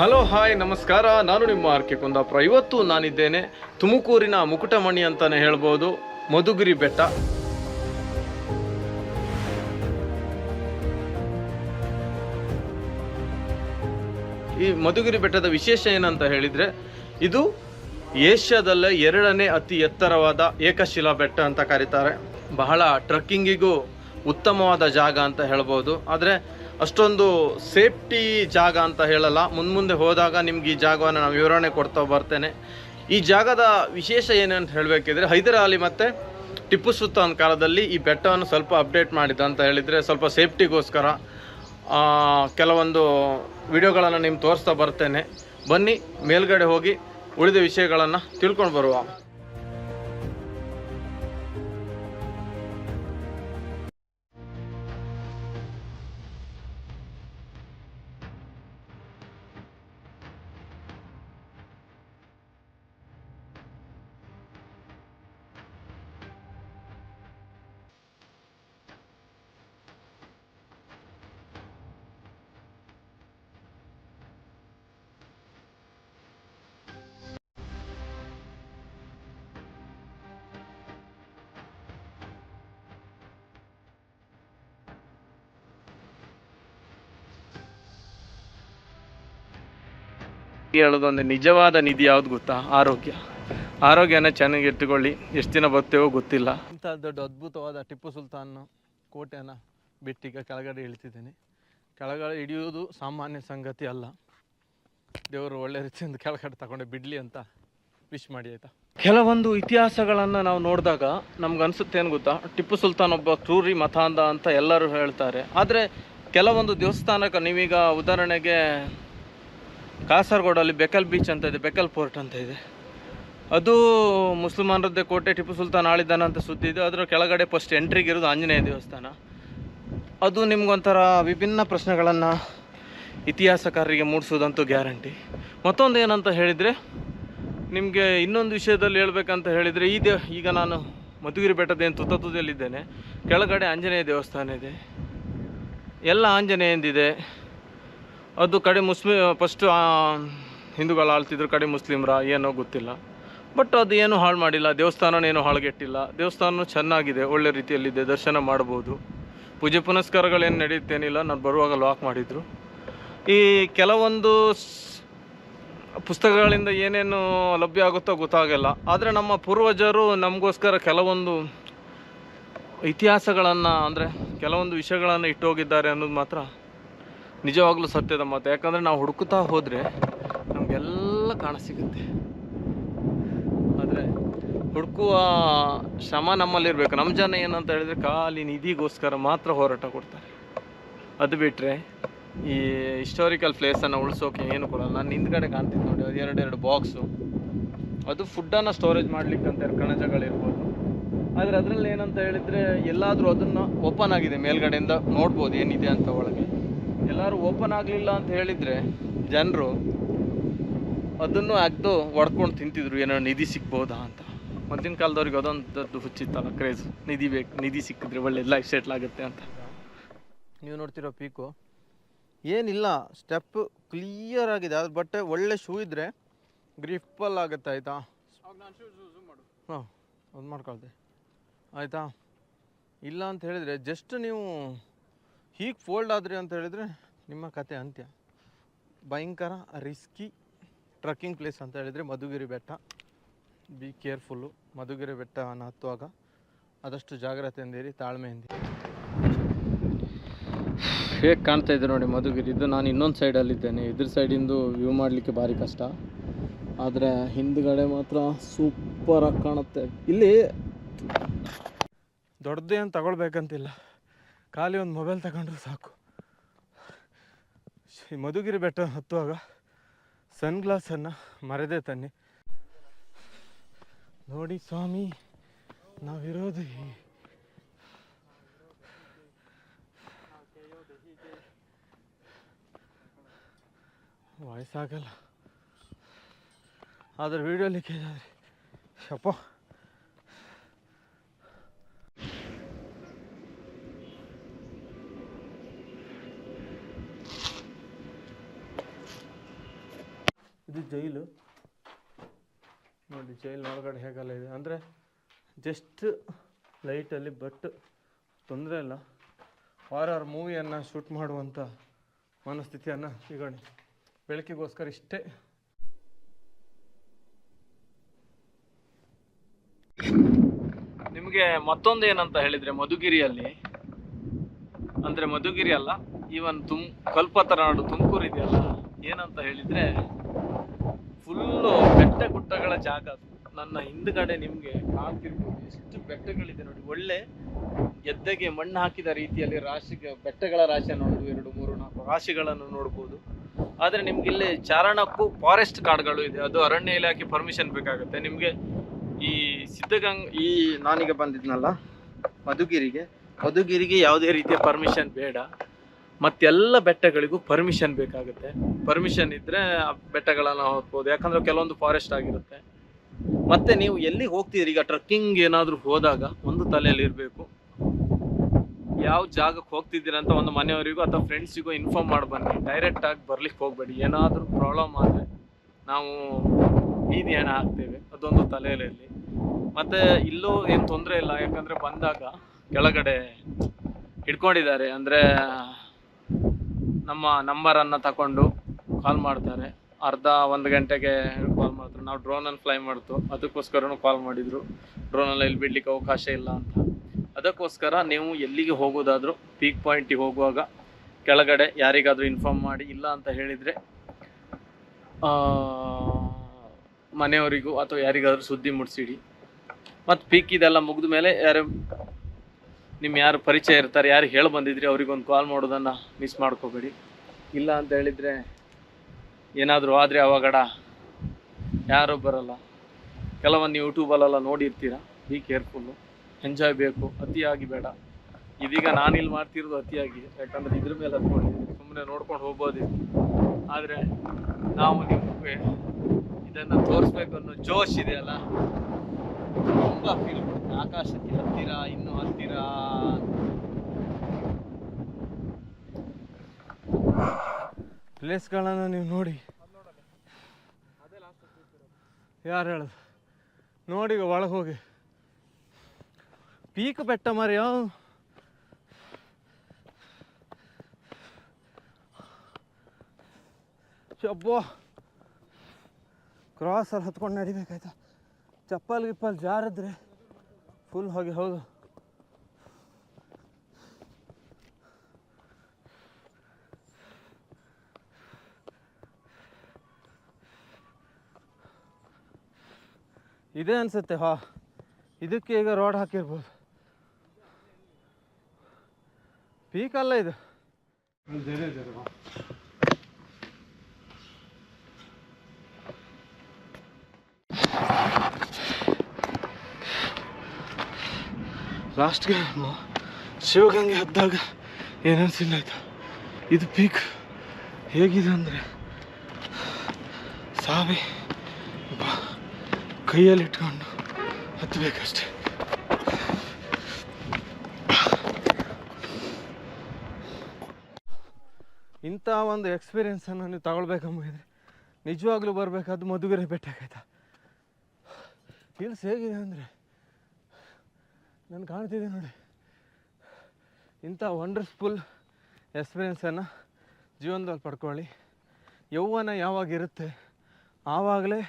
Hello hi ನಮಸ್ಕಾರ. ನಾನು ನಿಮ್ಮ ಆರ್.ಕೆ. ಕುಂದಾಪುರ. ಇವತ್ತು ನಾನಿದ್ದೇನೆ ತುಮಕೂರಿನ ಮುಕುಟಮಣಿ ಅಂತಾನೆ ಹೇಳ್ಬೋದು, ಮಧುಗಿರಿ ಬೆಟ್ಟ. ಈ ಮಧುಗಿರಿ ಬೆಟ್ಟದ ವಿಶೇಷ ಏನಂತ ಹೇಳಿದರೆ, ಇದು ಏಷ್ಯಾದಲ್ಲೇ 2ನೇ ಅತಿ ಎತ್ತರವಾದ ಏಕಶಿಲಾ ಬೆಟ್ಟ ಅಂತ ಕರೀತಾರೆ. ಬಹಳ ಟ್ರಕ್ಕಿಂಗಿಗೂ ಉತ್ತಮವಾದ ಜಾಗ ಅಂತ ಹೇಳ್ಬೋದು. ಆದರೆ ಅಷ್ಟೊಂದು ಸೇಫ್ಟಿ ಜಾಗ ಅಂತ ಹೇಳಲ್ಲ. ಮುಂದೆ ಹೋದಾಗ ನಿಮ್ಗೆ ಈ ಜಾಗವನ್ನು ನಾನು ವಿವರಣೆ ಕೊಡ್ತಾ ಬರ್ತೇನೆ. ಈ ಜಾಗದ ವಿಶೇಷ ಏನಂತ ಹೇಳಬೇಕಿದ್ರೆ, ಹೈದರ್ ಅಲಿ ಮತ್ತು ಟಿಪ್ಪು ಸುಲ್ತಾನ್ ಕಾಲದಲ್ಲಿ ಈ ಬೆಟ್ಟವನ್ನು ಸ್ವಲ್ಪ ಅಪ್ಡೇಟ್ ಮಾಡಿದ್ದ ಅಂತ ಹೇಳಿದರೆ, ಸ್ವಲ್ಪ ಸೇಫ್ಟಿಗೋಸ್ಕರ ಕೆಲವೊಂದು ವಿಡಿಯೋಗಳನ್ನು ನಿಮ್ಗೆ ತೋರಿಸ್ತಾ ಬರ್ತೇನೆ. ಬನ್ನಿ ಮೇಲ್ಗಡೆ ಹೋಗಿ ಉಳಿದ ವಿಷಯಗಳನ್ನು ತಿಳ್ಕೊಂಡು ಬರುವ. ಹೇಳೋದೊಂದು ನಿಜವಾದ ನಿಧಿ ಯಾವ್ದು ಗೊತ್ತಾ? ಆರೋಗ್ಯನ ಚೆನ್ನಾಗಿ ಇಟ್ಟುಕೊಳ್ಳಿ. ಎಷ್ಟು ದಿನ ಬರ್ತೇವೋ ಗೊತ್ತಿಲ್ಲ. ಇಂಥ ದೊಡ್ಡ ಅದ್ಭುತವಾದ ಟಿಪ್ಪು ಸುಲ್ತಾನ್ ಕೋಟೆಯನ್ನು ಬಿಟ್ಟೀಗ ಕೆಳಗಡೆ ಇಳಿತಿದ್ದೀನಿ. ಕೆಳಗಡೆ ಹಿಡಿಯೋದು ಸಾಮಾನ್ಯ ಸಂಗತಿ ಅಲ್ಲ. ದೇವರು ಒಳ್ಳೆ ರೀತಿಯಿಂದ ಕೆಳಗಡೆ ತಗೊಂಡೆ ಬಿಡಲಿ ಅಂತ ವಿಶ್ ಮಾಡಿ, ಆಯಿತಾ? ಕೆಲವೊಂದು ಇತಿಹಾಸಗಳನ್ನು ನಾವು ನೋಡಿದಾಗ ನಮ್ಗೆ ಅನಿಸುತ್ತೆ ಏನು ಗೊತ್ತಾ, ಟಿಪ್ಪು ಸುಲ್ತಾನ್ ಒಬ್ಬ ಕ್ರೂರಿ ಮತಾಂಧ ಅಂತ ಎಲ್ಲರೂ ಹೇಳ್ತಾರೆ. ಆದರೆ ಕೆಲವೊಂದು ದೇವಸ್ಥಾನಕ್ಕೆ ನೀವೀಗ ಉದಾಹರಣೆಗೆ ಕಾಸರಗೋಡಲ್ಲಿ ಬೆಕಲ್ ಬೀಚ್ ಅಂತ ಇದೆ, ಬೆಕಲ್ ಪೋರ್ಟ್ ಅಂತ ಇದೆ. ಅದು ಮುಸಲ್ಮಾನರದ್ದೇ ಕೋಟೆ, ಟಿಪ್ಪು ಸುಲ್ತಾನ್ ಆಳಿದ್ದಾನೆ ಅಂತ ಸುದ್ದಿ ಇದೆ. ಅದರ ಕೆಳಗಡೆ ಫಸ್ಟ್ ಎಂಟ್ರಿಗೆ ಇರೋದು ಆಂಜನೇಯ ದೇವಸ್ಥಾನ. ಅದು ನಿಮ್ಗೊಂಥರ ವಿಭಿನ್ನ ಪ್ರಶ್ನೆಗಳನ್ನು ಇತಿಹಾಸಕಾರರಿಗೆ ಮೂಡಿಸೋದಂತೂ ಗ್ಯಾರಂಟಿ. ಮತ್ತೊಂದು ಏನಂತ ಹೇಳಿದರೆ, ನಿಮಗೆ ಇನ್ನೊಂದು ವಿಷಯದಲ್ಲಿ ಹೇಳ್ಬೇಕಂತ ಹೇಳಿದರೆ, ಈಗ ನಾನು ಮಧುಗಿರಿ ಬೆಟ್ಟದೇನು ತುದಿಯಲ್ಲಿದ್ದೇನೆ. ಕೆಳಗಡೆ ಆಂಜನೇಯ ದೇವಸ್ಥಾನ ಇದೆ, ಎಲ್ಲ ಆಂಜನೇಯಂದಿದೆ. ಅದು ಕಡೆ ಫಸ್ಟು ಹಿಂದೂಗಳು ಆಳ್ತಿದ್ರು, ಕಡೆ ಮುಸ್ಲಿಮ್ರ ಏನೋ ಗೊತ್ತಿಲ್ಲ. ಬಟ್ ಅದು ಏನೂ ಹಾಳು ಮಾಡಿಲ್ಲ, ದೇವಸ್ಥಾನನೇನು ಹಾಳುಗೆಟ್ಟಿಲ್ಲ. ದೇವಸ್ಥಾನ ಚೆನ್ನಾಗಿದೆ, ಒಳ್ಳೆ ರೀತಿಯಲ್ಲಿದೆ, ದರ್ಶನ ಮಾಡ್ಬೋದು. ಪೂಜೆ ಪುನಸ್ಕಾರಗಳೇನು ನಡೆಯುತ್ತೇನಿಲ್ಲ. ನಾನು ಬರುವಾಗ ಲಾಕ್ ಮಾಡಿದರು. ಈ ಕೆಲವೊಂದು ಪುಸ್ತಕಗಳಿಂದ ಏನೇನು ಲಭ್ಯ ಆಗುತ್ತೋ ಗೊತ್ತಾಗಲ್ಲ. ಆದರೆ ನಮ್ಮ ಪೂರ್ವಜರು ನಮಗೋಸ್ಕರ ಕೆಲವೊಂದು ಇತಿಹಾಸಗಳನ್ನು, ಅಂದರೆ ಕೆಲವೊಂದು ವಿಷಯಗಳನ್ನು ಇಟ್ಟೋಗಿದ್ದಾರೆ ಅನ್ನೋದು ಮಾತ್ರ ನಿಜವಾಗ್ಲೂ ಸತ್ಯದ ಮಾತು. ಯಾಕಂದರೆ ನಾವು ಹುಡುಕುತ್ತಾ ಹೋದರೆ ನಮಗೆಲ್ಲ ಕಾಣಸಿಗುತ್ತೆ. ಆದರೆ ಹುಡುಕುವ ಶ್ರಮ ನಮ್ಮಲ್ಲಿರಬೇಕು. ನಮ್ಮ ಜನ ಏನಂತ ಹೇಳಿದರೆ ಖಾಲಿ ನಿಧಿಗೋಸ್ಕರ ಮಾತ್ರ ಹೋರಾಟ ಕೊಡ್ತಾರೆ. ಅದು ಬಿಟ್ಟರೆ ಈ ಹಿಸ್ಟಾರಿಕಲ್ ಪ್ಲೇಸನ್ನು ಉಳಿಸೋಕೆ ಏನು ಕೊಡಲ್ಲ. ನಾನು ಹಿಂದ್ಗಡೆ ಕಾಣ್ತಿದ್ದು ನೋಡಿ, ಅದು ಎರಡು ಬಾಕ್ಸು, ಅದು ಫುಡ್ಡನ್ನು ಸ್ಟೋರೇಜ್ ಮಾಡಲಿಕ್ಕಂತ ಕಣಜಗಳಿರ್ಬೋದು. ಆದರೆ ಅದರಲ್ಲಿ ಏನಂತ ಹೇಳಿದರೆ, ಎಲ್ಲಾದರೂ ಅದನ್ನು ಓಪನ್ ಆಗಿದೆ, ಮೇಲ್ಗಡೆಯಿಂದ ನೋಡ್ಬೋದು ಏನಿದೆ ಅಂತ ಒಳಗೆ. ಎಲ್ಲರೂ ಓಪನ್ ಆಗಲಿಲ್ಲ ಅಂತ ಹೇಳಿದರೆ ಜನರು ಅದನ್ನು ಅಗ್ದು ಒಡ್ಕೊಂಡು ತಿಂತಿದ್ರು, ಏನೋ ನಿಧಿ ಸಿಗ್ಬೋದಾ ಅಂತ. ಮೊದಲಿನ ಕಾಲದವ್ರಿಗೆ ಅದೊಂದು ಹುಚ್ಚಿತ್ತಲ್ಲ, ಕ್ರೇಜ್, ನಿಧಿ ಬೇಕು, ನಿಧಿ ಸಿಕ್ಕಿದ್ರೆ ಒಳ್ಳೆ ಲೈಫ್ ಸೆಟ್ಲ್ ಆಗುತ್ತೆ ಅಂತ. ನೀವು ನೋಡ್ತಿರೋ ಪೀಕು ಏನಿಲ್ಲ, ಸ್ಟೆಪ್ ಕ್ಲಿಯರ್ ಆಗಿದೆ. ಅದು ಬಟ್ಟೆ ಒಳ್ಳೆ ಶೂ ಇದ್ದರೆ ಗ್ರಿಪ್ಪಲ್ ಆಗುತ್ತೆ, ಆಯಿತಾ? ಹಾಂ, ಅದು ಮಾಡ್ಕೊಳ್ತೆ, ಆಯಿತಾ? ಇಲ್ಲ ಅಂತ ಹೇಳಿದರೆ ಜಸ್ಟ್ ನೀವು ಹೀಗೆ ಫೋಲ್ಡ್ ಆದ್ರಿ ಅಂತ ಹೇಳಿದರೆ ನಿಮ್ಮ ಕತೆ ಅಂತ್ಯ. ಭಯಂಕರ ರಿಸ್ಕಿ ಟ್ರಕ್ಕಿಂಗ್ ಪ್ಲೇಸ್ ಅಂತ ಹೇಳಿದರೆ ಮಧುಗಿರಿ ಬೆಟ್ಟ. B careful. ಮಧುಗಿರಿ ಬೆಟ್ಟವನ್ನು ಹತ್ತುವಾಗ ಆದಷ್ಟು ಜಾಗ್ರತೆಯಿಂದಿರಿ, ತಾಳ್ಮೆಯಿಂದಿರಿ. ಹೇಗೆ ಕಾಣ್ತಾ ಇದೆ ನೋಡಿ ಮಧುಗಿರಿ. ಇದು ನಾನು ಇನ್ನೊಂದು ಸೈಡಲ್ಲಿದ್ದೇನೆ. ಇದ್ರ ಸೈಡಿಂದು ವ್ಯೂ ಮಾಡಲಿಕ್ಕೆ ಭಾರಿ ಕಷ್ಟ. ಆದರೆ ಹಿಂದ್ಗಡೆ ಮಾತ್ರ ಸೂಪರಾಗಿ ಕಾಣುತ್ತೆ. ಇಲ್ಲಿ ದೊಡ್ಡದೇನು ತಗೊಳ್ಬೇಕಂತಿಲ್ಲ, ಖಾಲಿ ಒಂದು ಮೊಬೈಲ್ ತಗೊಂಡ್ರೆ ಸಾಕು. ಈ ಮಧುಗಿರಿ ಬೆಟ್ಟ ಹತ್ತುವಾಗ ಸನ್ಗ್ಲಾಸನ್ನು ಮರೆದೇ ತನ್ನಿ. ನೋಡಿ ಸ್ವಾಮಿ, ನಾವಿರೋದು ವಯಸ್ಸಾಗಲ್ಲ. ಆದರೆ ವಿಡಿಯೋ ಲೀಕೇಜ್ ಆದರೆ ಶಪ್ಪ. ಇದು ಜೈಲು ನೋಡಿ, ಜೈಲು ಒಳಗಡೆ ಹೇಗೆಲ್ಲ ಇದೆ ಅಂದರೆ ಜಸ್ಟ್ ಲೈಟಲ್ಲಿ, ಬಟ್ ತೊಂದರೆ ಇಲ್ಲ. ಹಾರರ್ ಮೂವಿಯನ್ನು ಶೂಟ್ ಮಾಡುವಂಥ ಮನಸ್ಥಿತಿಯನ್ನು ಸಿಗೋಣ. ಬೆಳಕಿಗೋಸ್ಕರ ಇಷ್ಟೇ. ನಿಮಗೆ ಮತ್ತೊಂದು ಏನಂತ ಹೇಳಿದರೆ, ಮಧುಗಿರಿಯಲ್ಲಿ ಅಂದರೆ ಮಧುಗಿರಿ ಅಲ್ಲ, ಈವನ್ ಕಲ್ಪತರುನಾಡು ತುಮಕೂರು ಇದೆಯಲ್ಲ, ಏನಂತ ಹೇಳಿದರೆ ಫುಲ್ಲು ಬೆಟ್ಟ ಗುಡ್ಡಗಳ ಜಾಗ. ನನ್ನ ಹಿಂದ್ಗಡೆ ನಿಮಗೆ ಕಾಣ್ತಿರ್ಬೋದು ಎಷ್ಟು ಬೆಟ್ಟಗಳಿದೆ ನೋಡಿ. ಒಳ್ಳೆ ಗೆದ್ದೆಗೆ ಮಣ್ಣು ಹಾಕಿದ ರೀತಿಯಲ್ಲಿ ಬೆಟ್ಟಗಳ ರಾಶಿಯನ್ನು ನೋಡೋದು, 2, 3, 4 ರಾಶಿಗಳನ್ನು ನೋಡ್ಬೋದು. ಆದರೆ ನಿಮ್ಗೆ ಇಲ್ಲಿ ಚಾರಣಕ್ಕೂ ಫಾರೆಸ್ಟ್ ಕಾಡುಗಳು ಇದೆ. ಅದು ಅರಣ್ಯ ಇಲಾಖೆ ಪರ್ಮಿಷನ್ ಬೇಕಾಗುತ್ತೆ ನಿಮಗೆ. ಈ ಈ ನಾನೀಗ ಬಂದಿದ್ನಲ್ಲ ಮಧುಗಿರಿಗೆ ಯಾವುದೇ ರೀತಿಯ ಪರ್ಮಿಷನ್ ಬೇಡ. ಮತ್ತೆಲ್ಲ ಬೆಟ್ಟಗಳಿಗೂ ಪರ್ಮಿಷನ್ ಬೇಕಾಗುತ್ತೆ. ಪರ್ಮಿಷನ್ ಇದ್ದರೆ ಆ ಬೆಟ್ಟಗಳನ್ನು ಹೋಗ್ಬೋದು, ಯಾಕಂದರೆ ಕೆಲವೊಂದು ಫಾರೆಸ್ಟ್ ಆಗಿರುತ್ತೆ. ಮತ್ತು ನೀವು ಎಲ್ಲಿಗೆ ಹೋಗ್ತೀರಿ, ಈಗ ಟ್ರಕ್ಕಿಂಗ್ ಏನಾದರೂ ಹೋದಾಗ ಒಂದು ತಲೆಯಲ್ಲಿ ಇರಬೇಕು, ಯಾವ ಜಾಗಕ್ಕೆ ಹೋಗ್ತಿದ್ದೀರ ಅಂತ ಒಂದು ಮನೆಯವರಿಗೂ ಅಥವಾ ಫ್ರೆಂಡ್ಸಿಗೂ ಇನ್ಫಾರ್ಮ್ ಮಾಡಿ ಬನ್ನಿ. ಡೈರೆಕ್ಟಾಗಿ ಬರ್ಲಿಕ್ಕೆ ಹೋಗಬೇಡಿ. ಏನಾದರೂ ಪ್ರಾಬ್ಲಮ್ ಆದರೆ ನಾವು ಬೀದಿ ಹಣ ಹಾಕ್ತೇವೆ, ಅದೊಂದು ತಲೆಯಲ್ಲಿ. ಮತ್ತು ಇಲ್ಲೂ ಏನು ತೊಂದರೆ ಇಲ್ಲ, ಯಾಕಂದರೆ ಬಂದಾಗ ಕೆಳಗಡೆ ಹಿಡ್ಕೊಂಡಿದ್ದಾರೆ. ಅಂದರೆ ನಮ್ಮ ನಂಬರನ್ನು ತಗೊಂಡು ಕಾಲ್ ಮಾಡ್ತಾರೆ. 1 ಗಂಟೆಗೆ ಕಾಲ್ ಮಾಡ್ತಾರೆ. ನಾವು ಡ್ರೋನಲ್ಲಿ ಫ್ಲೈ ಮಾಡ್ತು, ಅದಕ್ಕೋಸ್ಕರನೂ ಕಾಲ್ ಮಾಡಿದರು. ಡ್ರೋನಲ್ಲಿ ಇಲ್ಲಿ ಬಿಡಲಿಕ್ಕೆ ಅವಕಾಶ ಇಲ್ಲ ಅಂತ. ಅದಕ್ಕೋಸ್ಕರ ನೀವು ಎಲ್ಲಿಗೆ ಹೋಗೋದಾದರೂ ಪೀಕ್ ಪಾಯಿಂಟಿಗೆ ಹೋಗುವಾಗ ಕೆಳಗಡೆ ಯಾರಿಗಾದರೂ ಇನ್ಫಾರ್ಮ್ ಮಾಡಿ. ಇಲ್ಲ ಅಂತ ಹೇಳಿದರೆ ಮನೆಯವರಿಗೂ ಅಥವಾ ಯಾರಿಗಾದರೂ ಸುದ್ದಿ ಮುಟ್ಟಿಸಿಡಿ. ಮತ್ತು ಪೀಕ್ ಇದೆಲ್ಲ ಮುಗಿದ ಮೇಲೆ ಯಾರು ಪರಿಚಯ ಇರ್ತಾರೆ, ಯಾರು ಹೇಳಿ ಬಂದಿದ್ರಿ ಅವರಿಗೊಂದು ಕಾಲ್ ಮಾಡೋದನ್ನು ಮಿಸ್ ಮಾಡ್ಕೋಬೇಡಿ. ಇಲ್ಲ ಅಂತ ಹೇಳಿದರೆ ಏನಾದರೂ ಆದರೆ ಅವಾಗಡ ಯಾರೂ ಬರಲ್ಲ. ಕೆಲವೊಂದು ಯೂಟ್ಯೂಬಲ್ಲೆಲ್ಲ ನೋಡಿರ್ತೀರ. ಬಿ ಕೇರ್ಫುಲ್ಲು, ಎಂಜಾಯ್ ಬೇಕು, ಅತಿಯಾಗಿ ಬೇಡ. ಇದೀಗ ನಾನಿಲ್ಲಿ ಮಾಡ್ತಿರೋದು ಅತಿಯಾಗಿ, ಯಾಕಂದರೆ ಇದ್ರ ಮೇಲೆ ಹತ್ಕೊಂಡಿದ್ದೀನಿ. ಸುಮ್ಮನೆ ನೋಡ್ಕೊಂಡು ಹೋಗ್ಬೋದಿತ್ತು. ಆದರೆ ನಾವು ನಿಮಗೆ ಇದನ್ನು ತೋರಿಸ್ಬೇಕು ಅನ್ನೋ ಜೋಶ್ ಇದೆಯಲ್ಲ, ತುಂಬ ಫೀಲ್ ಬರುತ್ತೆ. ಆಕಾಶಕ್ಕೆ ಹತ್ತಿರ, ಇನ್ನೂ ಹತ್ತಿರ. ಪ್ಲೇಸ್ಗಳನ್ನು ನೀವು ನೋಡಿ. ಯಾರು ಹೇಳೋದು ನೋಡಿ, ಒಳಗೆ ಹೋಗಿ ಪೀಕ್ ಬೆಟ್ಟ ಮರಿ. ಶಬ್ಬೋ, ಕ್ರಾಸಲ್ಲಿ ಹತ್ಕೊಂಡು ನಡಿಬೇಕಾಯ್ತಾ? ಚಪ್ಪಲ್ ಜಾರಿದ್ರೆ ಫುಲ್ ಹೋಗಿ. ಹೌದು, ಇದೆ ಅನ್ಸುತ್ತೆ. ಇದಕ್ಕೆ ಈಗ ರೋಡ್ ಹಾಕಿರ್ಬೋದು. ಪೀಕ್ ಅಲ್ಲ ಇದು. ಲಾಸ್ಟ್ಗೆ ಶಿವಗಂಗೆ ಹತ್ತಿದಾಗ ಏನನ್ಸಿಲ್ಲ ಆಯ್ತಾ, ಇದು ಪೀಕ್ ಹೇಗಿದೆ ಅಂದರೆ ಸಾವಿ ಕೈಯಲ್ಲಿ ಇಟ್ಕೊಂಡು ಹತ್ತಬೇಕಷ್ಟೆ. ಇಂಥ ಒಂದು ಎಕ್ಸ್ಪೀರಿಯೆನ್ಸನ್ನು ನೀವು ತಗೊಳ್ಬೇಕಂಬಿದ್ರೆ ನಿಜವಾಗ್ಲೂ ಬರಬೇಕಾದ್ದು ಮಧುಗಿರಿ ಬೆಟ್ಟಕ್ಕಾಯ್ತಾ. ಹಿಲ್ಸ್ ಹೇಗಿದೆ ಅಂದರೆ ನಾನು ಕಾಣ್ತಿದ್ದೆ ನೋಡಿ. ಇಂಥ ವಂಡರ್ಫುಲ್ ಎಕ್ಸ್ಪೀರಿಯೆನ್ಸನ್ನು ಜೀವನದಲ್ಲಿ ಪಡ್ಕೊಳ್ಳಿ. ಯೌವನ ಯಾವಾಗಿರುತ್ತೆ ಆವಾಗಲೇ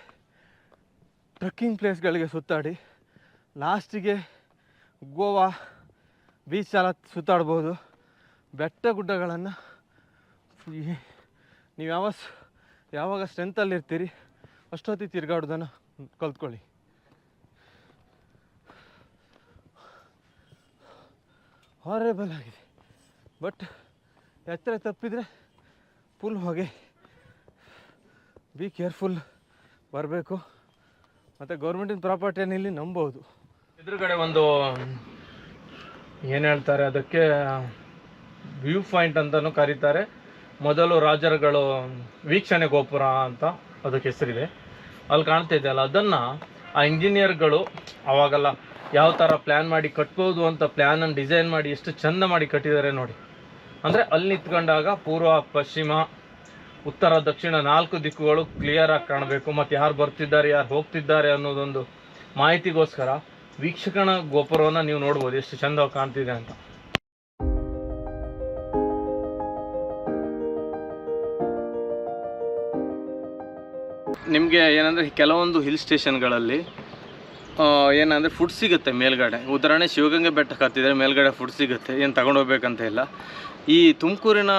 ಟ್ರಕ್ಕಿಂಗ್ ಪ್ಲೇಸ್ಗಳಿಗೆ ಸುತ್ತಾಡಿ. ಲಾಸ್ಟಿಗೆ ಗೋವಾ ಬೀಚೆಲ್ಲ ಸುತ್ತಾಡ್ಬೋದು. ಬೆಟ್ಟ ಗುಡ್ಡಗಳನ್ನು ನೀವು ಯಾವಾಗ ಸ್ಟ್ರೆಂತಲ್ಲಿರ್ತೀರಿ ಅಷ್ಟೊತ್ತಿಗೆ ತಿರುಗಾಡೋದನ್ನು ಕಲ್ತ್ಕೊಳ್ಳಿ. ಹಾರೇಬಲ್ ಆಗಿದೆ, ಬಟ್ ಎತ್ತರ ತಪ್ಪಿದರೆ ಫುಲ್ ಹೊಗೆ. ಬಿ ಕೇರ್ಫುಲ್ ಬರಬೇಕು. ಮತ್ತು ಗೌರ್ಮೆಂಟಿನ ಪ್ರಾಪರ್ಟಿಯನ್ನು ಇಲ್ಲಿ ನಂಬೋದು. ಎದುರುಗಡೆ ಒಂದು ಏನು ಹೇಳ್ತಾರೆ ಅದಕ್ಕೆ, ವ್ಯೂ ಪಾಯಿಂಟ್ ಅಂತಲೂ ಕರೀತಾರೆ. ಮೊದಲು ರಾಜರುಗಳು ವೀಕ್ಷಣೆ ಗೋಪುರ ಅಂತ ಅದಕ್ಕೆ ಹೆಸರಿದೆ. ಅಲ್ಲಿ ಕಾಣ್ತಾ ಇದೆಯಲ್ಲ, ಅದನ್ನು ಆ ಇಂಜಿನಿಯರ್ಗಳು ಅವಾಗೆಲ್ಲ ಯಾವ ಥರ ಪ್ಲ್ಯಾನ್ ಮಾಡಿ ಕಟ್ಬೋದು ಅಂತ ಪ್ಲ್ಯಾನನ್ನು ಡಿಸೈನ್ ಮಾಡಿ ಎಷ್ಟು ಚೆಂದ ಮಾಡಿ ಕಟ್ಟಿದ್ದಾರೆ ನೋಡಿ. ಅಂದರೆ ಅಲ್ಲಿ ನಿಂತ್ಕೊಂಡಾಗ ಪೂರ್ವ, ಪಶ್ಚಿಮ, ಉತ್ತರ ದಕ್ಷಿಣ 4 ದಿಕ್ಕುಗಳು ಕ್ಲಿಯರ್ ಆಗಿ ಕಾಣಬೇಕು, ಮತ್ತು ಯಾರು ಬರ್ತಿದ್ದಾರೆ ಯಾರು ಹೋಗ್ತಿದ್ದಾರೆ ಅನ್ನೋದೊಂದು ಮಾಹಿತಿಗೋಸ್ಕರ ವೀಕ್ಷಕನ ಗೋಪುರವನ್ನು ನೀವು ನೋಡ್ಬೋದು ಎಷ್ಟು ಚಂದವಾಗಿ ಕಾಣ್ತಿದೆ ಅಂತ. ನಿಮಗೆ ಏನಂದರೆ ಕೆಲವೊಂದು ಹಿಲ್ ಸ್ಟೇಷನ್ಗಳಲ್ಲಿ ಏನಂದರೆ ಫುಡ್ ಸಿಗುತ್ತೆ ಮೇಲ್ಗಡೆ. ಉದಾಹರಣೆ ಶಿವಗಂಗೆ ಬೆಟ್ಟಕ್ಕೆ ಹತ್ತಿದ್ರೆ ಮೇಲ್ಗಡೆ ಫುಡ್ ಸಿಗುತ್ತೆ, ಏನು ತಗೊಂಡೋಗ್ಬೇಕಂತ ಇಲ್ಲ. ಈ ತುಮಕೂರಿನ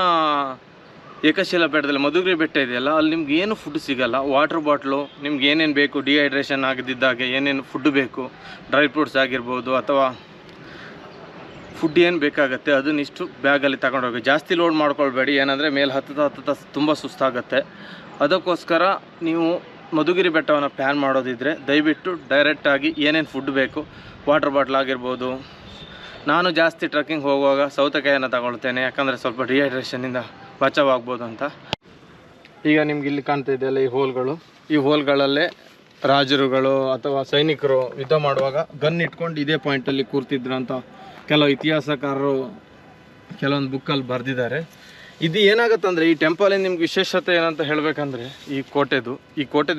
ಏಕಶಿಲಾ ಬೆಟ್ಟದಲ್ಲಿ ಮಧುಗಿರಿ ಬೆಟ್ಟ ಇದೆಯಲ್ಲ, ಅಲ್ಲಿ ನಿಮ್ಗೆ ಏನು ಫುಡ್ ಸಿಗೋಲ್ಲ. ವಾಟರ್ ಬಾಟ್ಲು ನಿಮ್ಗೆ ಏನೇನು ಬೇಕು, ಡಿಹೈಡ್ರೇಷನ್ ಆಗದಿದ್ದಾಗೆ ಏನೇನು ಫುಡ್ ಬೇಕು, ಡ್ರೈ ಫ್ರೂಟ್ಸ್ ಆಗಿರ್ಬೋದು ಅಥವಾ ಫುಡ್ ಏನು ಬೇಕಾಗುತ್ತೆ ಅದನ್ನಿಷ್ಟು ಬ್ಯಾಗಲ್ಲಿ ತಗೊಂಡೋಗಿ. ಜಾಸ್ತಿ ಲೋಡ್ ಮಾಡ್ಕೊಳ್ಬೇಡಿ, ಏನಂದರೆ ಮೇಲೆ ಹತ್ತುತ್ತಾ ತುಂಬ ಸುಸ್ತಾಗುತ್ತೆ. ಅದಕ್ಕೋಸ್ಕರ ನೀವು ಮಧುಗಿರಿ ಬೆಟ್ಟವನ್ನು ಪ್ಲ್ಯಾನ್ ಮಾಡೋದಿದ್ದರೆ ದಯವಿಟ್ಟು ಡೈರೆಕ್ಟಾಗಿ ಏನೇನು ಫುಡ್ ಬೇಕು, ವಾಟರ್ ಬಾಟ್ಲ್ ಆಗಿರ್ಬೋದು. ನಾನು ಜಾಸ್ತಿ ಟ್ರೆಕ್ಕಿಂಗ್ ಹೋಗುವಾಗ ಸೌತೆಕಾಯಿಯನ್ನು ತಗೊಳ್ತೇನೆ, ಯಾಕಂದರೆ ಸ್ವಲ್ಪ ಡಿಹೈಡ್ರೇಷನ್ನಿಂದ ಬಚಾವಾಗ್ಬೋದು ಅಂತ. ಈಗ ನಿಮ್ಗೆ ಇಲ್ಲಿ ಕಾಣ್ತಾ ಇದೆಯಲ್ಲ ಈ ಹೋಲ್ಗಳು, ಈ ಹೋಲ್ಗಳಲ್ಲೇ ರಾಜರುಗಳು ಅಥವಾ ಸೈನಿಕರು ಯುದ್ಧ ಮಾಡುವಾಗ ಗನ್ ಇಟ್ಕೊಂಡು ಇದೇ ಪಾಯಿಂಟಲ್ಲಿ ಕೂರ್ತಿದ್ರು ಅಂತ ಕೆಲವು ಇತಿಹಾಸಕಾರರು ಕೆಲವೊಂದು ಬುಕ್ಕಲ್ಲಿ ಬರೆದಿದ್ದಾರೆ. ಇದು ಏನಾಗುತ್ತಂದರೆ ಈ ಟೆಂಪಲಿನ ನಿಮ್ಗೆ ವಿಶೇಷತೆ ಏನಂತ ಹೇಳಬೇಕಂದ್ರೆ ಈ ಕೋಟೆದು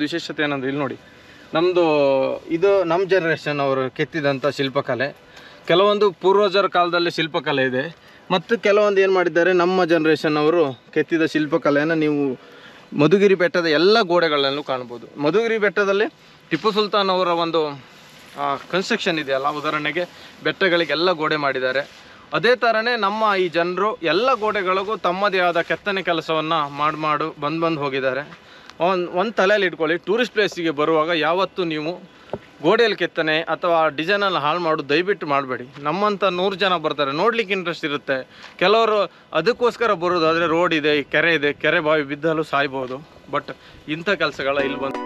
ವಿಶೇಷತೆ ಏನಂದರೆ ಇಲ್ಲಿ ನೋಡಿ, ಇದು ನಮ್ಮ ಜನ್ರೇಷನ್ ಅವರು ಕೆತ್ತಿದಂಥ ಶಿಲ್ಪಕಲೆ. ಕೆಲವೊಂದು ಪೂರ್ವಜರ ಕಾಲದಲ್ಲಿ ಶಿಲ್ಪಕಲೆ ಇದೆ, ಮತ್ತು ಕೆಲವೊಂದು ಏನು ಮಾಡಿದ್ದಾರೆ ನಮ್ಮ ಜನ್ರೇಷನ್ ಅವರು ಕೆತ್ತಿದ ಶಿಲ್ಪಕಲೆಯನ್ನು ನೀವು ಮಧುಗಿರಿ ಬೆಟ್ಟದ ಎಲ್ಲ ಗೋಡೆಗಳಲ್ಲೂ ಕಾಣ್ಬೋದು. ಮಧುಗಿರಿ ಬೆಟ್ಟದಲ್ಲಿ ಟಿಪ್ಪು ಸುಲ್ತಾನ್ ಅವರ ಒಂದು ಕನ್ಸ್ಟ್ರಕ್ಷನ್ ಇದೆಯಲ್ಲ, ಉದಾಹರಣೆಗೆ ಬೆಟ್ಟಗಳಿಗೆಲ್ಲ ಗೋಡೆ ಮಾಡಿದ್ದಾರೆ. ಅದೇ ಥರನೇ ನಮ್ಮ ಈ ಜನರು ಎಲ್ಲ ಗೋಡೆಗಳಿಗೂ ತಮ್ಮದೇ ಆದ ಕೆತ್ತನೆ ಕೆಲಸವನ್ನು ಬಂದು ಹೋಗಿದ್ದಾರೆ. ಒಂದು ತಲೆಯಲ್ಲಿ ಇಟ್ಕೊಳ್ಳಿ, ಟೂರಿಸ್ಟ್ ಪ್ಲೇಸಿಗೆ ಬರುವಾಗ ಯಾವತ್ತೂ ನೀವು ಗೋಡೆಯಲ್ಲಿ ಕೆತ್ತನೆ ಅಥವಾ ಡಿಸೈನಲ್ಲಿ ಹಾಳು ಮಾಡೋದು ದಯವಿಟ್ಟು ಮಾಡಬೇಡಿ. ನಮ್ಮಂಥ 100 ಜನ ಬರ್ತಾರೆ, ನೋಡ್ಲಿಕ್ಕೆ ಇಂಟ್ರೆಸ್ಟ್ ಇರುತ್ತೆ. ಕೆಲವರು ಅದಕ್ಕೋಸ್ಕರ ಬರೋದು, ಆದರೆ ರೋಡ್ ಇದೆ, ಕೆರೆ ಇದೆ, ಕೆರೆ ಬಾವಿ ಬಿದ್ದಲು ಸಾಯ್ಬೋದು. ಬಟ್ ಇಂಥ ಕೆಲಸಗಳ ಇಲ್ಲಿ ಬಂದು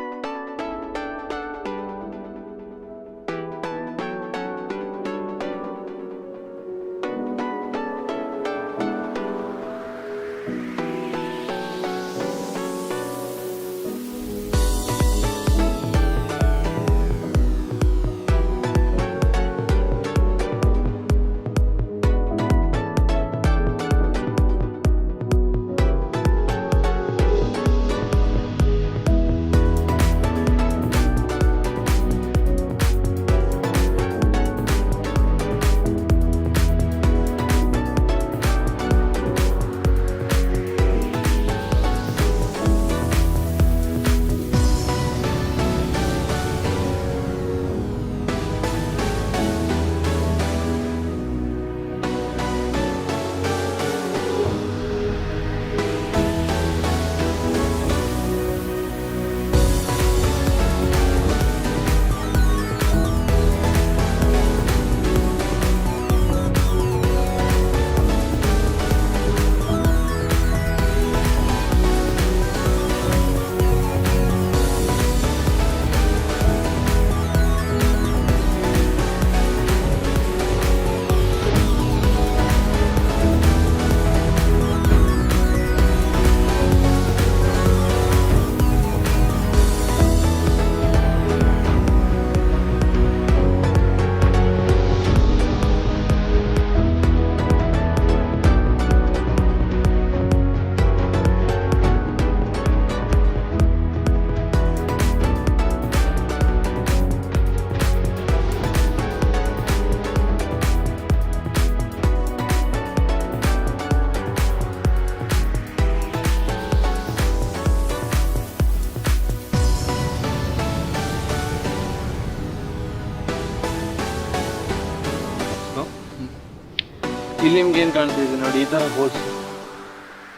ಇಲ್ಲಿ ನಿಮ್ಗೆ ಏನು ಕಾಣ್ತಿದೆ ನೋಡಿ, ಈ ಥರ ಹೋಲ್ಸ್.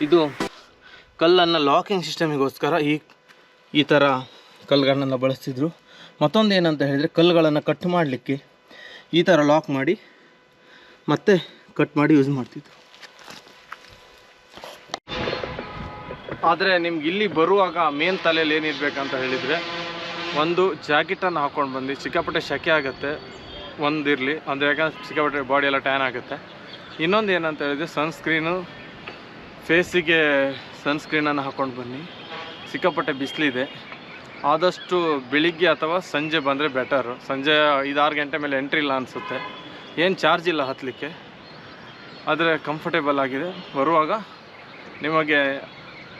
ಇದು ಕಲ್ಲನ್ನು ಲಾಕಿಂಗ್ ಸಿಸ್ಟಮಿಗೋಸ್ಕರ ಈ ಥರ ಕಲ್ಲುಗಳನ್ನೆಲ್ಲ ಬಳಸ್ತಿದ್ರು. ಮತ್ತೊಂದು ಏನಂತ ಹೇಳಿದರೆ, ಕಲ್ಲುಗಳನ್ನು ಕಟ್ ಮಾಡಲಿಕ್ಕೆ ಈ ಥರ ಲಾಕ್ ಮಾಡಿ ಮತ್ತೆ ಕಟ್ ಮಾಡಿ ಯೂಸ್ ಮಾಡ್ತಿದ್ರು. ಆದರೆ ನಿಮ್ಗೆ ಇಲ್ಲಿ ಬರುವಾಗ ಮೇನ್ ತಲೆಯಲ್ಲಿ ಏನಿರಬೇಕಂತ ಹೇಳಿದರೆ, ಒಂದು ಜಾಕೆಟನ್ನು ಹಾಕ್ಕೊಂಡು ಬಂದು, ಸಿಕ್ಕಾಪಟ್ಟೆ ಸೆಕೆ ಆಗುತ್ತೆ ಒಂದಿರಲಿ, ಅಂದರೆ ಯಾಕಂದ್ರೆ ಸಿಕ್ಕಾಪಟ್ಟೆ ಬಾಡಿ ಎಲ್ಲ ಟ್ಯಾನ್ ಆಗುತ್ತೆ. ಇನ್ನೊಂದು ಏನಂತ ಹೇಳಿದರೆ, ಸನ್ಸ್ಕ್ರೀನು, ಫೇಸಿಗೆ ಸನ್ಸ್ಕ್ರೀನನ್ನು ಹಾಕ್ಕೊಂಡು ಬನ್ನಿ. ಸಿಕ್ಕಾಪಟ್ಟೆ ಬಿಸಿಲಿದೆ, ಆದಷ್ಟು ಬೆಳಿಗ್ಗೆ ಅಥವಾ ಸಂಜೆ ಬಂದರೆ ಬೆಟರು. ಸಂಜೆ 5-6 ಗಂಟೆ ಮೇಲೆ ಎಂಟ್ರಿ ಇಲ್ಲ ಅನಿಸುತ್ತೆ, ಏನು ಚಾರ್ಜ್ ಇಲ್ಲ ಹತ್ತಲಿಕ್ಕೆ, ಆದರೆ ಕಂಫರ್ಟೇಬಲ್ ಆಗಿದೆ. ಬರುವಾಗ ನಿಮಗೆ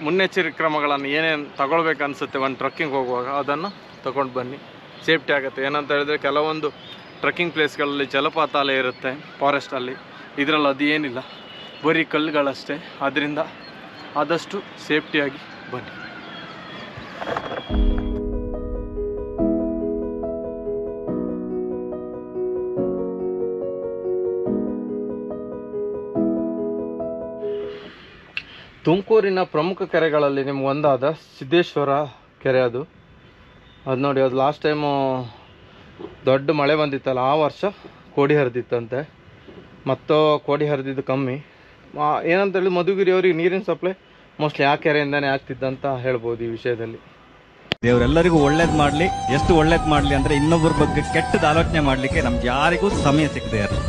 ಮುನ್ನೆಚ್ಚರಿಕೆ ಕ್ರಮಗಳನ್ನು ಏನೇನು ತಗೊಳ್ಬೇಕು ಅನಿಸುತ್ತೆ ಒಂದು ಟ್ರಕ್ಕಿಂಗ್ ಹೋಗುವಾಗ ಅದನ್ನು ತಗೊಂಡು ಬನ್ನಿ, ಸೇಫ್ಟಿ ಆಗುತ್ತೆ. ಏನಂತ ಹೇಳಿದ್ರೆ ಕೆಲವೊಂದು ಟ್ರಕ್ಕಿಂಗ್ ಪ್ಲೇಸ್ಗಳಲ್ಲಿ ಜಲಪಾತ ಅಲ್ಲೇ ಇರುತ್ತೆ ಫಾರೆಸ್ಟಲ್ಲಿ, ಇದರಲ್ಲಿ ಅದು ಏನಿಲ್ಲ, ಬರೀ ಕಲ್ಲುಗಳಷ್ಟೇ. ಅದರಿಂದ ಆದಷ್ಟು ಸೇಫ್ಟಿಯಾಗಿ ಬನ್ನಿ. ತುಮಕೂರಿನ ಪ್ರಮುಖ ಕೆರೆಗಳಲ್ಲಿ ನಿಮ್ಗೊಂದಾದ ಸಿದ್ದೇಶ್ವರ ಕೆರೆ ಅದು ನೋಡಿ, ಅದು ಲಾಸ್ಟ್ ಟೈಮು ದೊಡ್ಡ ಮಳೆ ಬಂದಿತ್ತಲ್ಲ ಆ ವರ್ಷ ಕೋಡಿ ಹರಿದಿತ್ತಂತೆ. ಮತ್ತು ಕೋಡಿ ಹರಿದಿದ್ದು ಕಮ್ಮಿ. ಏನಂತೇಳಿ ಮಧುಗಿರಿಯವ್ರಿಗೆ ನೀರಿನ ಸಪ್ಲೈ ಮೋಸ್ಟ್ಲಿ ಆ ಕೆರೆಯಿಂದನೇ ಆಗ್ತಿದ್ದಂತ ಹೇಳ್ಬೋದು. ಈ ವಿಷಯದಲ್ಲಿ ದೇವರೆಲ್ಲರಿಗೂ ಒಳ್ಳೇದು ಮಾಡಲಿ. ಎಷ್ಟು ಒಳ್ಳೇದು ಮಾಡಲಿ ಅಂದರೆ ಇನ್ನೊಬ್ಬರ ಬಗ್ಗೆ ಕೆಟ್ಟದ ಆಲೋಚನೆ ಮಾಡಲಿಕ್ಕೆ ನಮ್ಗೆ ಯಾರಿಗೂ ಸಮಯ ಸಿಗದೆ ಇರಲಿ.